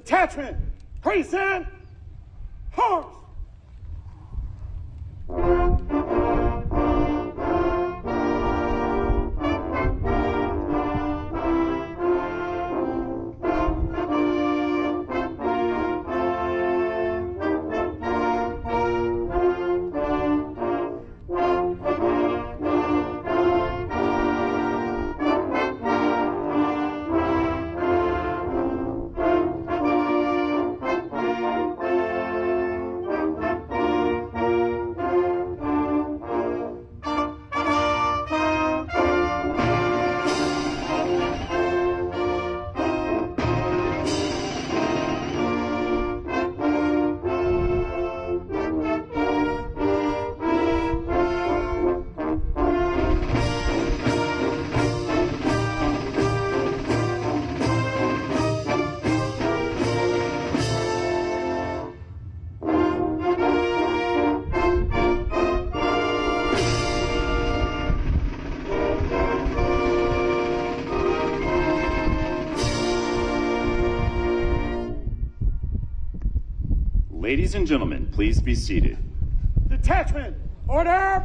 Detachment, present arms. Ladies and gentlemen, please be seated. Detachment, order!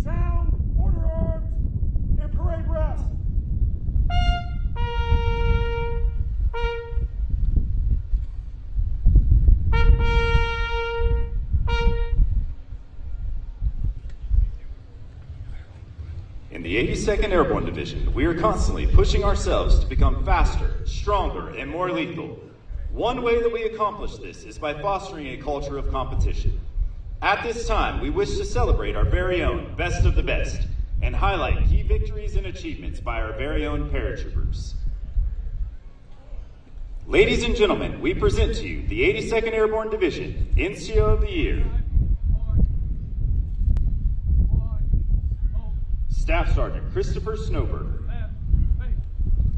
Sound, order arms, and parade rest. In the 82nd Airborne Division, we are constantly pushing ourselves to become faster, stronger, and more lethal. One way that we accomplish this is by fostering a culture of competition. At this time, we wish to celebrate our very own best of the best and highlight key victories and achievements by our very own paratroopers. Ladies and gentlemen, we present to you the 82nd Airborne Division NCO of the Year. Staff Sergeant Christopher Snowberger.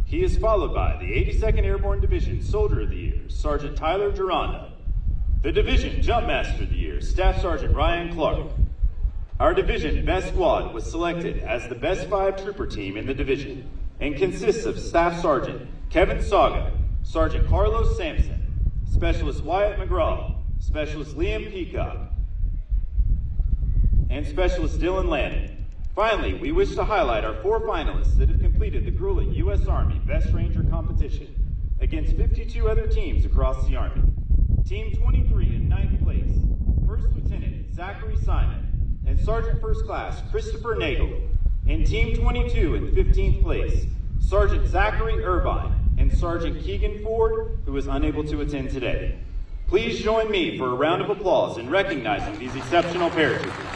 He is followed by the 82nd Airborne Division Soldier of the Year, Sergeant Tyler Geranda. The Division Jumpmaster of the Year, Staff Sergeant Ryan Clark. Our Division Best Squad was selected as the Best 5 Trooper Team in the Division and consists of Staff Sergeant Kevin Saga, Sergeant Carlos Sampson, Specialist Wyatt McGraw, Specialist Liam Peacock, and Specialist Dylan Lanning. Finally, we wish to highlight our 4 finalists that have completed the grueling U.S. Army Best Ranger competition against 52 other teams across the Army. Team 23 in 9th place, First Lieutenant Zachary Simon and Sergeant First Class Christopher Nagel. And Team 22 in 15th place, Sergeant Zachary Irvine and Sergeant Keegan Ford, who is unable to attend today. Please join me for a round of applause in recognizing these exceptional paratroopers.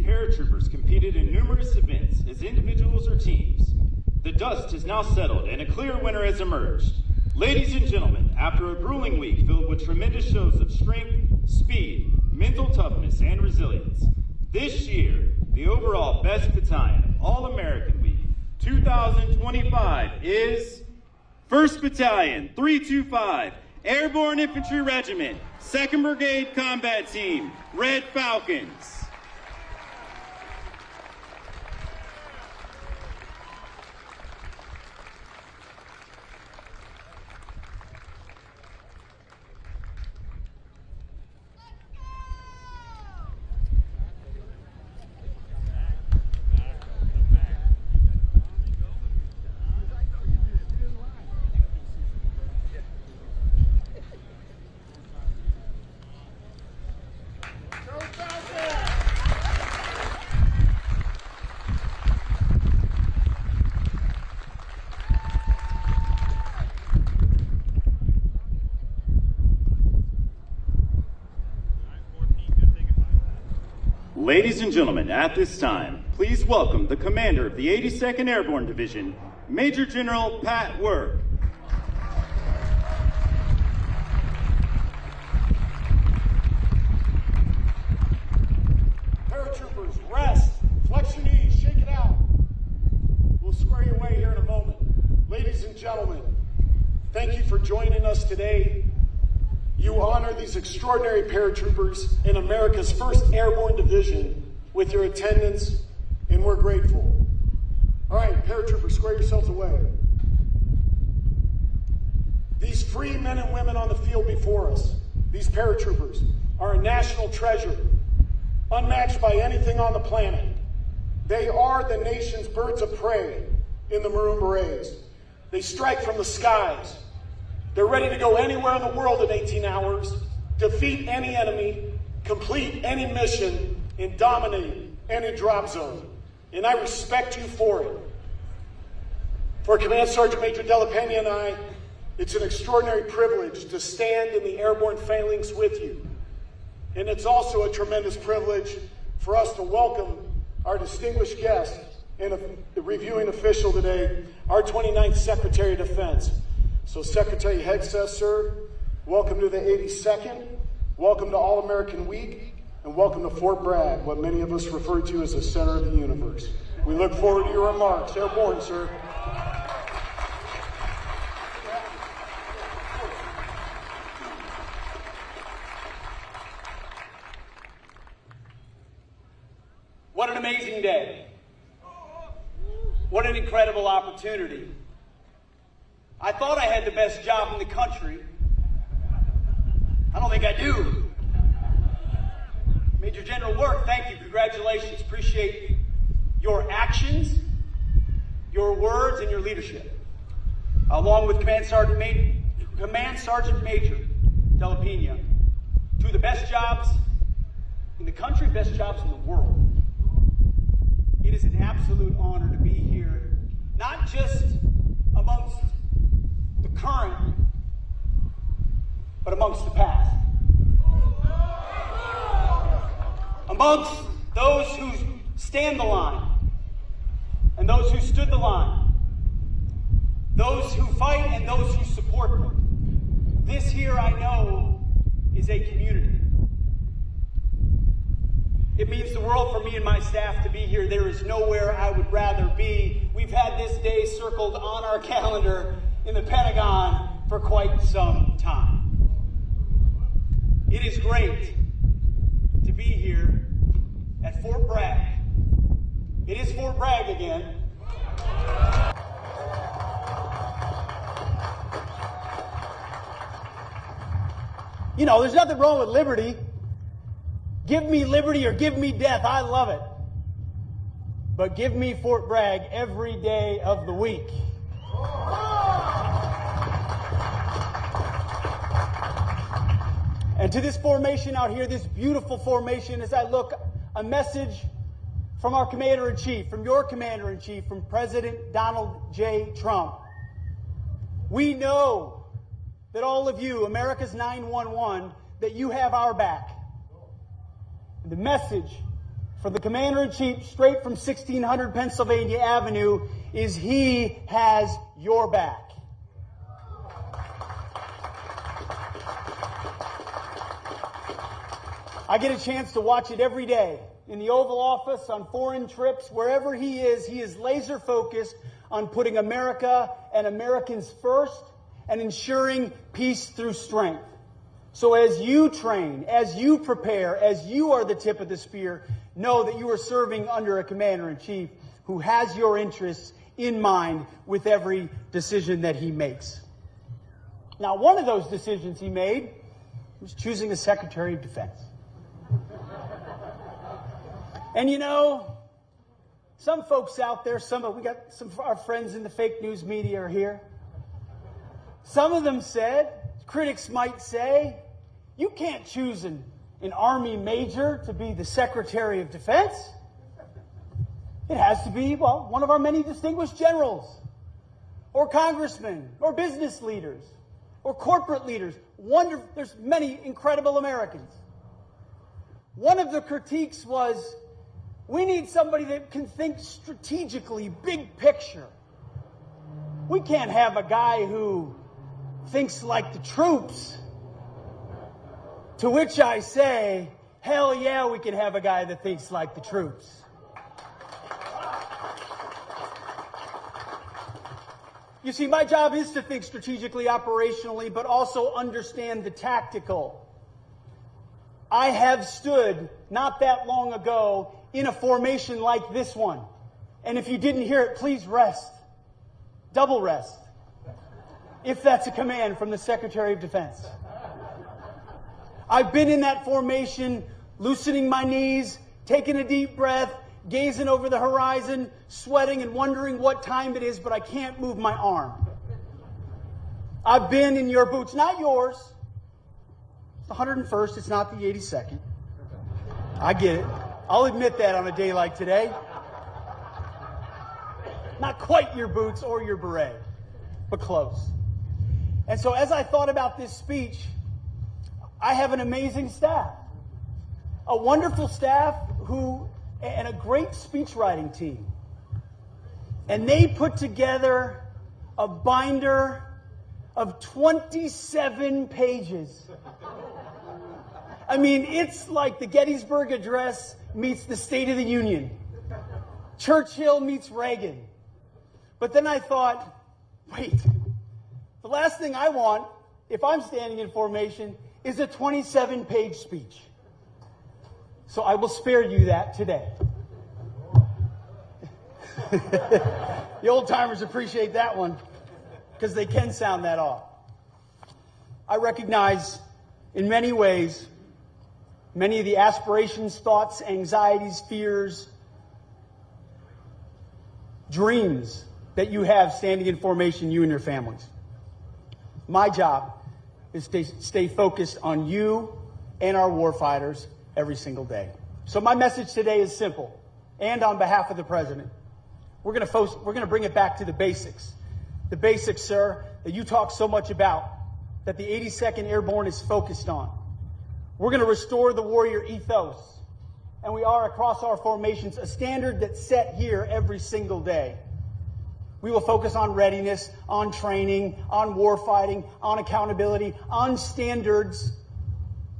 Paratroopers competed in numerous events as individuals or teams. The dust has now settled and a clear winner has emerged. Ladies and gentlemen, after a grueling week filled with tremendous shows of strength, speed, mental toughness, and resilience, this year, the overall Best Battalion of All-American Week 2025 is 1st Battalion 325 Airborne Infantry Regiment, 2nd Brigade Combat Team, Red Falcons. Ladies and gentlemen, at this time, please welcome the commander of the 82nd Airborne Division, Major General Pat Work. Paratroopers, rest. Flex your knees. Shake it out. We'll square you away here in a moment. Ladies and gentlemen, thank you for joining us today. You honor these extraordinary paratroopers in America's 1st Airborne Division with your attendance, and we're grateful. All right, paratroopers, square yourselves away. These free men and women on the field before us, these paratroopers, are a national treasure, unmatched by anything on the planet. They are the nation's birds of prey in the Maroon Berets. They strike from the skies. They're ready to go anywhere in the world in 18 hours, defeat any enemy, complete any mission, and dominate any drop zone. And I respect you for it. For Command Sergeant Major Della Pena and I, it's an extraordinary privilege to stand in the airborne phalanx with you. And it's also a tremendous privilege for us to welcome our distinguished guest and a reviewing official today, our 29th Secretary of Defense. So Secretary Hegseth, sir, welcome to the 82nd, welcome to All-American Week, and welcome to Fort Bragg, what many of us refer to as the center of the universe. We look forward to your remarks. Airborne, sir. What an amazing day. What an incredible opportunity. I thought I had the best job in the country. I don't think I do. Major General Work, thank you, congratulations. Appreciate your actions, your words, and your leadership. Along with Command Sergeant Major Della Pena, two of the best jobs in the country, best jobs in the world. It is an absolute honor to be here, not just amongst the current, but amongst the past. Amongst those who stand the line, and those who stood the line, those who fight and those who support them. This here, I know, is a community. It means the world for me and my staff to be here. There is nowhere I would rather be. We've had this day circled on our calendar in the Pentagon for quite some time. It is great to be here at Fort Bragg. It is Fort Bragg again. You know, there's nothing wrong with liberty. Give me liberty or give me death. I love it. But give me Fort Bragg every day of the week. And to this formation out here, this beautiful formation, as I look, a message from our Commander-in-Chief, from your Commander-in-Chief, from President Donald J. Trump. We know that all of you, America's 911, that you have our back. The message from the Commander-in-Chief straight from 1600 Pennsylvania Avenue is he has your back. I get a chance to watch it every day in the Oval Office, on foreign trips, wherever he is laser focused on putting America and Americans first and ensuring peace through strength. So as you train, as you prepare, as you are the tip of the spear, know that you are serving under a Commander-in-Chief who has your interests in mind with every decision that he makes. Now, one of those decisions he made was choosing a Secretary of Defense. And you know, some folks out there, we got some of our friends in the fake news media are here. Some of them said, critics might say, you can't choose an Army major to be the Secretary of Defense. It has to be, well, one of our many distinguished generals, or congressmen, or business leaders, or corporate leaders. There's many incredible Americans. One of the critiques was, we need somebody that can think strategically, big picture. We can't have a guy who thinks like the troops. To which I say, hell yeah, we can have a guy that thinks like the troops. You see, my job is to think strategically, operationally, but also understand the tactical. I have stood not that long ago in a formation like this one. And if you didn't hear it, please rest. Double rest. If that's a command from the Secretary of Defense. I've been in that formation, loosening my knees, taking a deep breath, gazing over the horizon, sweating and wondering what time it is, but I can't move my arm. I've been in your boots, not yours. It's the 101st, it's not the 82nd. I get it. I'll admit that on a day like today. Not quite your boots or your beret, but close. And so as I thought about this speech, I have an amazing staff. A wonderful staff and a great speech writing team. And they put together a binder of 27 pages. I mean, it's like the Gettysburg Address meets the State of the Union. Churchill meets Reagan. But then I thought, wait, the last thing I want, if I'm standing in formation, is a 27-page speech. So I will spare you that today. The old-timers appreciate that one because they can sound that off. I recognize in many ways many of the aspirations, thoughts, anxieties, fears, dreams that you have standing in formation, you and your families. My job is to stay focused on you and our warfighters every single day. So my message today is simple, and on behalf of the President, we're going to bring it back to the basics. The basics, sir, that you talk so much about, that the 82nd Airborne is focused on. We're going to restore the warrior ethos, and we are across our formations, a standard that's set here every single day. We will focus on readiness, on training, on warfighting, on accountability, on standards.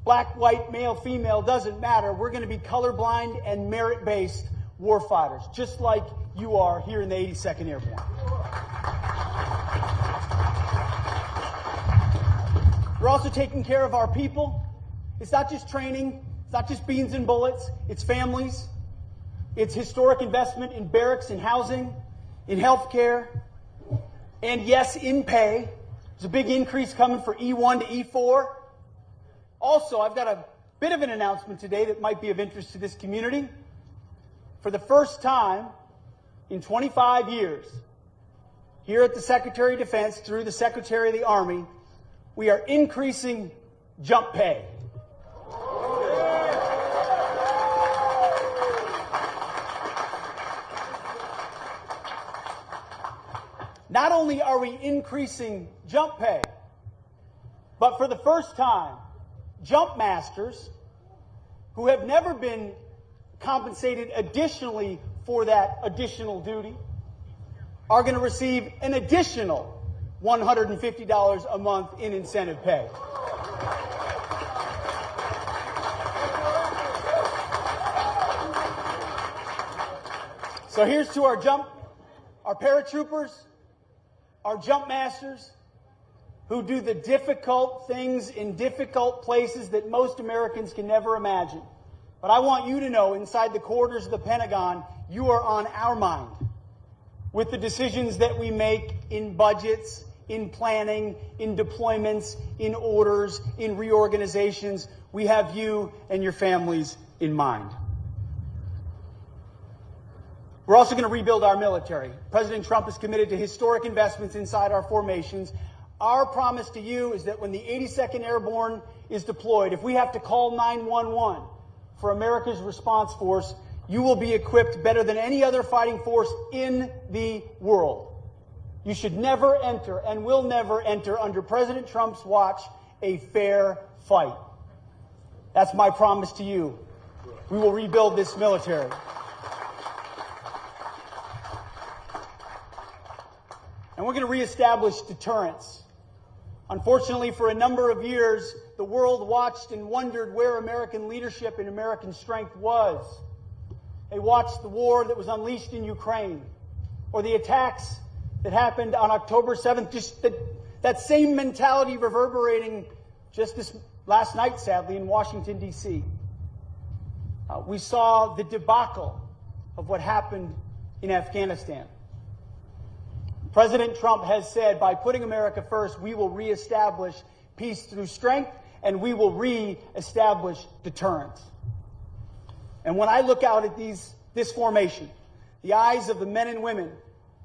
Black, white, male, female, doesn't matter. We're going to be colorblind and merit-based warfighters, just like you are here in the 82nd Airborne. We're also taking care of our people. It's not just training. It's not just beans and bullets. It's families. It's historic investment in barracks and housing, in health care, and yes, in pay. There's a big increase coming for E1 to E4. Also, I've got a bit of an announcement today that might be of interest to this community. For the first time in 25 years, here at the Secretary of Defense, through the Secretary of the Army, we are increasing jump pay. Not only are we increasing jump pay, but for the first time, jump masters who have never been compensated additionally for that additional duty are going to receive an additional $150 a month in incentive pay. So here's to our paratroopers, our jump masters, who do the difficult things in difficult places that most Americans can never imagine. But I want you to know, inside the corridors of the Pentagon, you are on our mind with the decisions that we make in budgets, in planning, in deployments, in orders, in reorganizations. We have you and your families in mind. We're also going to rebuild our military. President Trump is committed to historic investments inside our formations. Our promise to you is that when the 82nd Airborne is deployed, if we have to call 911 for America's response force, you will be equipped better than any other fighting force in the world. You should never enter and will never enter under President Trump's watch a fair fight. That's my promise to you. We will rebuild this military. And we're going to reestablish deterrence. Unfortunately, for a number of years, the world watched and wondered where American leadership and American strength was. They watched the war that was unleashed in Ukraine, or the attacks that happened on October 7th, just that same mentality reverberating just this last night, sadly, in Washington, D.C. We saw the debacle of what happened in Afghanistan. President Trump has said, by putting America first, we will reestablish peace through strength, and we will reestablish deterrence. And when I look out at this formation, the eyes of the men and women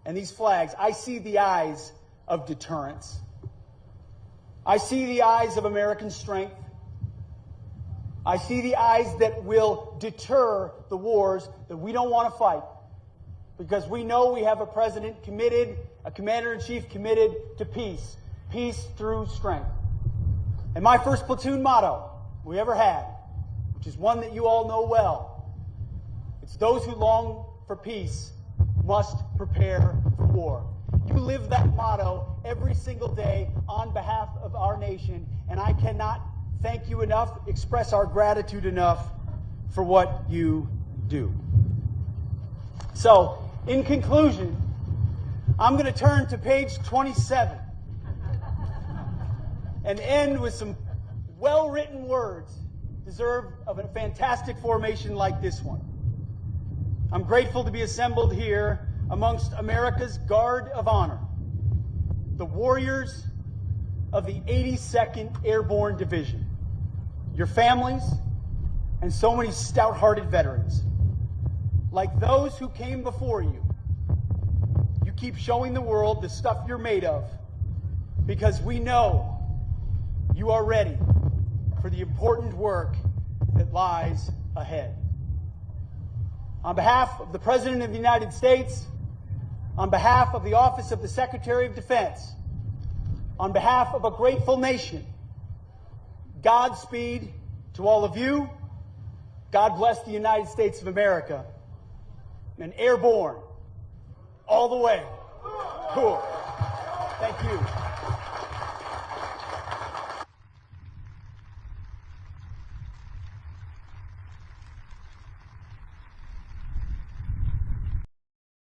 and these flags, I see the eyes of deterrence. I see the eyes of American strength. I see the eyes that will deter the wars that we don't want to fight, because we know we have a president committed, a commander-in-chief committed to peace, peace through strength. And my first platoon motto we ever had, which is one that you all know well, it's those who long for peace must prepare for war. You live that motto every single day on behalf of our nation, and I cannot thank you enough, express our gratitude enough for what you do. So, in conclusion, I'm going to turn to page 27 and end with some well-written words deserved of a fantastic formation like this one. I'm grateful to be assembled here amongst America's Guard of Honor, the warriors of the 82nd Airborne Division, your families, and so many stout-hearted veterans. Like those who came before you, you keep showing the world the stuff you're made of, because we know you are ready for the important work that lies ahead. On behalf of the President of the United States, on behalf of the Office of the Secretary of Defense, on behalf of a grateful nation, Godspeed to all of you. God bless the United States of America. And airborne, all the way. Cool. Thank you.